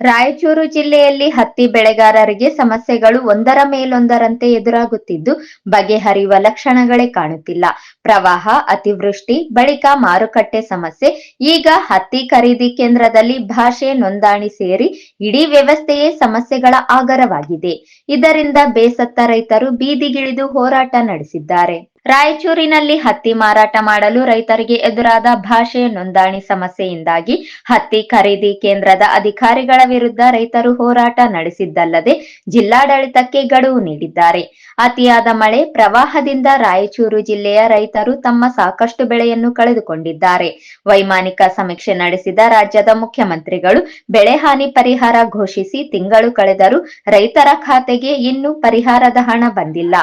ರಾಯಚೂರು ಜಿಲ್ಲೆಯಲ್ಲಿ ಹತ್ತಿ ಬೆಳೆಗಾರರಿಗೆ ಸಮಸ್ಯೆಗಳು ಒಂದರ ಮೇಲೊಂದರಂತೆ ಎದುರಾಗುತ್ತಿದ್ದು ಬಗೆಹರಿಯುವ ಲಕ್ಷಣಗಳೇ ಕಾಣುತ್ತಿಲ್ಲ. ಪ್ರವಾಹ, ಅತಿವೃಷ್ಟಿ, ಬಳಿಕ ಮಾರುಕಟ್ಟೆ ಸಮಸ್ಯೆ, ಈಗ ಹತ್ತಿ ಖರೀದಿ ಕೇಂದ್ರದಲ್ಲಿ ಭಾಷೆ ನೋಂದಣಿ ಸೇರಿ ಇಡೀ ವ್ಯವಸ್ಥೆಯೇ ಸಮಸ್ಯೆಗಳ ಆಗರವಾಗಿದೆ. ಇದರಿಂದ ಬೇಸತ್ತ ರೈತರು ಬೀದಿಗಿಳಿದು ಹೋರಾಟ ನಡೆಸಿದ್ದಾರೆ. ರಾಯಚೂರಿನಲ್ಲಿ ಹತ್ತಿ ಮಾರಾಟ ಮಾಡಲು ರೈತರಿಗೆ ಎದುರಾದ ಭಾಷೆ ನೋಂದಣಿ ಸಮಸ್ಯೆಯಿಂದಾಗಿ ಹತ್ತಿ ಖರೀದಿ ಕೇಂದ್ರದ ಅಧಿಕಾರಿಗಳ ವಿರುದ್ಧ ರೈತರು ಹೋರಾಟ ನಡೆಸಿದ್ದಲ್ಲದೆ ಜಿಲ್ಲಾಡಳಿತಕ್ಕೆ ಗಡುವು ನೀಡಿದ್ದಾರೆ. ಅತಿಯಾದ ಮಳೆ, ಪ್ರವಾಹದಿಂದ ರಾಯಚೂರು ಜಿಲ್ಲೆಯ ರೈತರು ತಮ್ಮ ಸಾಕಷ್ಟು ಬೆಳೆಯನ್ನು ಕಳೆದುಕೊಂಡಿದ್ದಾರೆ. ವೈಮಾನಿಕ ಸಮೀಕ್ಷೆ ನಡೆಸಿದ ರಾಜ್ಯದ ಮುಖ್ಯಮಂತ್ರಿಗಳು ಬೆಳೆ ಹಾನಿ ಪರಿಹಾರ ಘೋಷಿಸಿ ತಿಂಗಳು ಕಳೆದರೂ ರೈತರ ಖಾತೆಗೆ ಇನ್ನೂ ಪರಿಹಾರದ ಹಣ ಬಂದಿಲ್ಲ.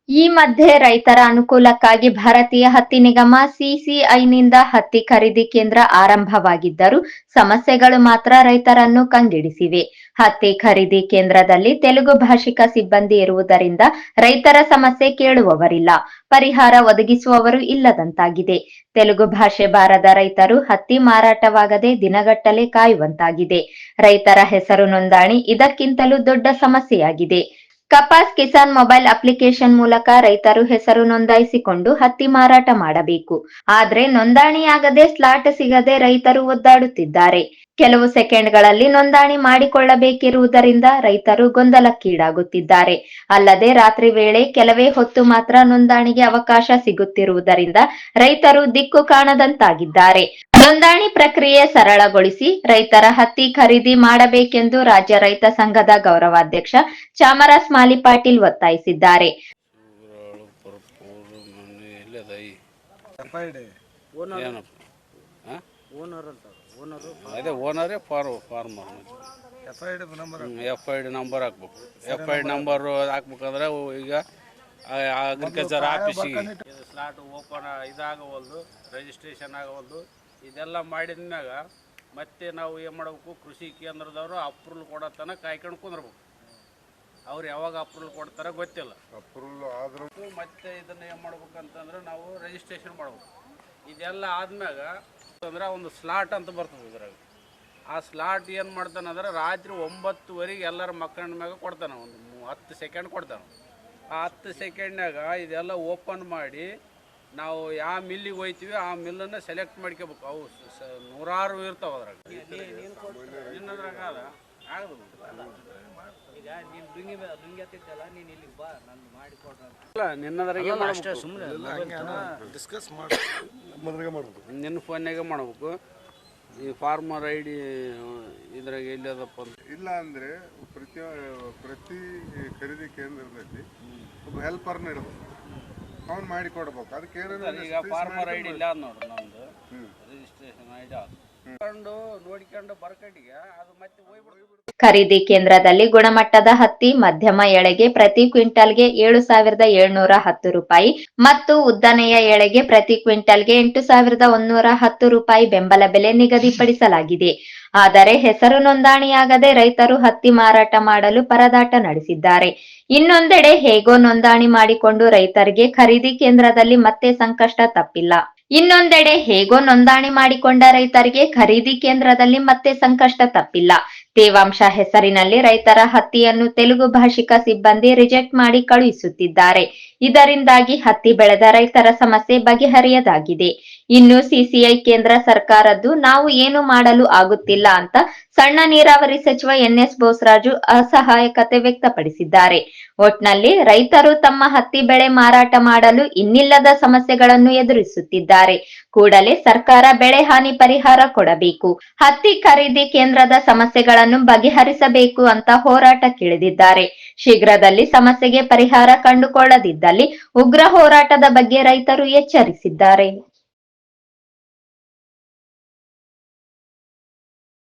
ಈ ಮಧ್ಯೆ ರೈತರ ಅನುಕೂಲಕ್ಕಾಗಿ ಭಾರತೀಯ ಹತ್ತಿ ನಿಗಮ ಸಿಸಿಐನಿಂದ ಹತ್ತಿ ಖರೀದಿ ಕೇಂದ್ರ ಆರಂಭವಾಗಿದ್ದರೂ ಸಮಸ್ಯೆಗಳು ಮಾತ್ರ ರೈತರನ್ನು ಕಂಗೆಡಿಸಿವೆ. ಹತ್ತಿ ಖರೀದಿ ಕೇಂದ್ರದಲ್ಲಿ ತೆಲುಗು ಭಾಷಿಕ ಸಿಬ್ಬಂದಿ ಇರುವುದರಿಂದ ರೈತರ ಸಮಸ್ಯೆ ಕೇಳುವವರಿಲ್ಲ, ಪರಿಹಾರ ಒದಗಿಸುವವರು ಇಲ್ಲದಂತಾಗಿದೆ. ತೆಲುಗು ಭಾಷೆ ಬಾರದ ರೈತರು ಹತ್ತಿ ಮಾರಾಟವಾಗದೆ ದಿನಗಟ್ಟಲೆ ಕಾಯುವಂತಾಗಿದೆ. ರೈತರ ಹೆಸರು ನೋಂದಣಿ ಇದಕ್ಕಿಂತಲೂ ದೊಡ್ಡ ಸಮಸ್ಯೆಯಾಗಿದೆ. ಕಪಾಸ್ ಕಿಸಾನ್ ಮೊಬೈಲ್ ಅಪ್ಲಿಕೇಶನ್ ಮೂಲಕ ರೈತರು ಹೆಸರು ನೋಂದಾಯಿಸಿಕೊಂಡು ಹತ್ತಿ ಮಾರಾಟ ಮಾಡಬೇಕು. ಆದ್ರೆ ನೋಂದಣಿಯಾಗದೆ ಸ್ಲಾಟ್ ಸಿಗದೆ ರೈತರು ಒದ್ದಾಡುತ್ತಿದ್ದಾರೆ. ಕೆಲವು ಸೆಕೆಂಡ್ಗಳಲ್ಲಿ ನೋಂದಣಿ ಮಾಡಿಕೊಳ್ಳಬೇಕಿರುವುದರಿಂದ ರೈತರು ಗೊಂದಲಕ್ಕೀಡಾಗುತ್ತಿದ್ದಾರೆ. ಅಲ್ಲದೆ ರಾತ್ರಿ ವೇಳೆ ಕೆಲವೇ ಹೊತ್ತು ಮಾತ್ರ ನೋಂದಣಿಗೆ ಅವಕಾಶ ಸಿಗುತ್ತಿರುವುದರಿಂದ ರೈತರು ದಿಕ್ಕು ಕಾಣದಂತಾಗಿದ್ದಾರೆ. ನೋಂದಣಿ ಪ್ರಕ್ರಿಯೆ ಸರಳಗೊಳಿಸಿ ರೈತರ ಹತ್ತಿ ಖರೀದಿ ಮಾಡಬೇಕೆಂದು ರಾಜ್ಯ ರೈತ ಸಂಘದ ಗೌರವಾಧ್ಯಕ್ಷ ಚಾಮರಾಜ ಮಾಲಿಪಾಟೀಲ್ ಒತ್ತಾಯಿಸಿದ್ದಾರೆ. ಎಫ್.ಐ.ಡಿ ನಂಬರ್ ಹಾಕ್ಬೇಕು. ಎಫ್.ಐ.ಡಿ ನಂಬರ್ ಹಾಕ್ಬೇಕಂದ್ರೆ ಈಗ ಅಗ್ರಿಕಲ್ಚರ್ ಆಫೀಸಿಗೆ ಸ್ಲಾಟ್ ಓಪನ್ ಇದಾಗವಲ್ದು, ರಿಜಿಸ್ಟ್ರೇಷನ್ ಆಗವಲ್ದು. ಇದೆಲ್ಲ ಮಾಡಿದ್ಮ್ಯಾಗ ಮತ್ತೆ ನಾವು ಏನು ಮಾಡಬೇಕು, ಕೃಷಿ ಕೇಂದ್ರದವರು ಅಪ್ರೂವಲ್ ಕೊಡೋ ತನಕ ಕಾಯ್ಕೊಂಡು ಕುಂದ್ರಬೇಕು. ಅವ್ರು ಯಾವಾಗ ಅಪ್ರೂವಲ್ ಕೊಡ್ತಾರೆ ಗೊತ್ತಿಲ್ಲ. ಅಪ್ರೂವಲ್ ಆದ್ರೂ ಮತ್ತೆ ಇದನ್ನು ಏನು ಮಾಡ್ಬೇಕಂತಂದ್ರೆ ನಾವು ರಿಜಿಸ್ಟ್ರೇಷನ್ ಮಾಡ್ಬೇಕು. ಇದೆಲ್ಲ ಆದ್ಮ್ಯಾಗ ಅಂದ್ರೆ ಒಂದು ಸ್ಲಾಟ್ ಅಂತ ಬರ್ತದೆ ಇದ್ರಾಗ. ಆ ಸ್ಲಾಟ್ ಏನು ಮಾಡ್ತಾನಂದ್ರೆ ರಾತ್ರಿ 9:00 ಎಲ್ಲರ ಮಕ್ಕಳ ಮ್ಯಾಗ ಕೊಡ್ತಾನೆ, ಒಂದು 10 ಸೆಕೆಂಡ್ ಕೊಡ್ತಾನೆ. ಆ 10 ಸೆಕೆಂಡ್ನಾಗ ಇದೆಲ್ಲ ಓಪನ್ ಮಾಡಿ ನಾವು ಯಾವ ಮಿಲ್ಲಿಗೆ ಹೋಯ್ತೀವಿ ಆ ಮಿಲ್ಲನ್ನು ಸೆಲೆಕ್ಟ್ ಮಾಡ್ಕೋಬೇಕು. ಅವು ನೂರಾರು ಇರ್ತಾವೆ ಅದ್ರಾಗ. ನಿನ್ನದ್ರಾಗ ಆಗದು ನಿನ್ನ ಫೋನ್ಯಾಗ ಮಾಡ್ಬೇಕು. ಈ ಫಾರ್ಮರ್ ಐಡಿ ಇದ್ರಾಗ ಎಲ್ಲಿ ಅದಪ್ಪ ಇಲ್ಲ ಅಂದ್ರೆ ಪ್ರತಿ ಖರೀದಿ ಕೇಂದ್ರದಲ್ಲಿ ಒಬ್ಬ ಹೆಲ್ಪರ್ನ ಇಡಬೇಕು, ಅವ್ನು ಮಾಡಿ ಕೊಡ್ಬೇಕು. ಅದಕ್ಕೆ ಈಗ ಫಾರ್ಮರ್ ಐಡಿ ಇಲ್ಲ ನೋಡ್ರಿ, ನಮ್ದು ರಿಜಿಸ್ಟ್ರೇಷನ್ ಐಡಿ ನೋಡಿಕೊಂಡು ಬರ್ಕಟ್ಟಿಗೆ ಅದು ಮತ್ತೆ ಹೋಗ್ಬಿಡ್ತು. ಖರೀದಿ ಕೇಂದ್ರದಲ್ಲಿ ಗುಣಮಟ್ಟದ ಹತ್ತಿ ಮಧ್ಯಮ ಎಳೆಗೆ ಪ್ರತಿ ಕ್ವಿಂಟಲ್ಗೆ 7,710 ರೂಪಾಯಿ ಮತ್ತು ಉದ್ದನೆಯ ಎಳೆಗೆ ಪ್ರತಿ ಕ್ವಿಂಟಲ್ಗೆ 8,110 ರೂಪಾಯಿ ಬೆಂಬಲ ಬೆಲೆ ನಿಗದಿಪಡಿಸಲಾಗಿದೆ. ಆದರೆ ಹೆಸರು ನೋಂದಣಿಯಾಗದೆ ರೈತರು ಹತ್ತಿ ಮಾರಾಟ ಮಾಡಲು ಪರದಾಟ ನಡೆಸಿದ್ದಾರೆ. ಇನ್ನೊಂದೆಡೆ ಹೇಗೋ ನೋಂದಣಿ ಮಾಡಿಕೊಂಡು ರೈತರಿಗೆ ಖರೀದಿ ಕೇಂದ್ರದಲ್ಲಿ ಮತ್ತೆ ಸಂಕಷ್ಟ ತಪ್ಪಿಲ್ಲ. ತೇವಾಂಶ ಹೆಸರಿನಲ್ಲಿ ರೈತರ ಹತ್ತಿಯನ್ನು ತೆಲುಗು ಭಾಷಿಕ ಸಿಬ್ಬಂದಿ ರಿಜೆಕ್ಟ್ ಮಾಡಿ ಕಳುಹಿಸುತ್ತಿದ್ದಾರೆ. ಇದರಿಂದಾಗಿ ಹತ್ತಿ ಬೆಳೆದ ರೈತರ ಸಮಸ್ಯೆ ಬಗೆಹರಿಯದಾಗಿದೆ. ಇನ್ನು ಸಿಸಿಐ ಕೇಂದ್ರ ಸರ್ಕಾರದ್ದು ನಾವು ಏನು ಮಾಡಲು ಆಗುತ್ತಿಲ್ಲ ಅಂತ ಸಣ್ಣ ನೀರಾವರಿ ಸಚಿವ ಎನ್.ಎಸ್. ಬೋಸರಾಜು ಅಸಹಾಯಕತೆ ವ್ಯಕ್ತಪಡಿಸಿದ್ದಾರೆ. ಒಟ್ನಲ್ಲಿ ರೈತರು ತಮ್ಮ ಹತ್ತಿ ಬೆಳೆ ಮಾರಾಟ ಮಾಡಲು ಇನ್ನಿಲ್ಲದ ಸಮಸ್ಯೆಗಳನ್ನು ಎದುರಿಸುತ್ತಿದ್ದಾರೆ. ಕೂಡಲೇ ಸರ್ಕಾರ ಬೆಳೆ ಹಾನಿ ಪರಿಹಾರ ಕೊಡಬೇಕು, ಹತ್ತಿ ಖರೀದಿ ಕೇಂದ್ರದ ಸಮಸ್ಯೆಗಳನ್ನು ಬಗೆಹರಿಸಬೇಕು ಅಂತ ಹೋರಾಟಕ್ಕಿಳಿದಿದ್ದಾರೆ. ಶೀಘ್ರದಲ್ಲಿ ಸಮಸ್ಯೆಗೆ ಪರಿಹಾರ ಕಂಡುಕೊಳ್ಳದಿದ್ದಲ್ಲಿ ಉಗ್ರ ಹೋರಾಟದ ಬಗ್ಗೆ ರೈತರು ಎಚ್ಚರಿಸಿದ್ದಾರೆ.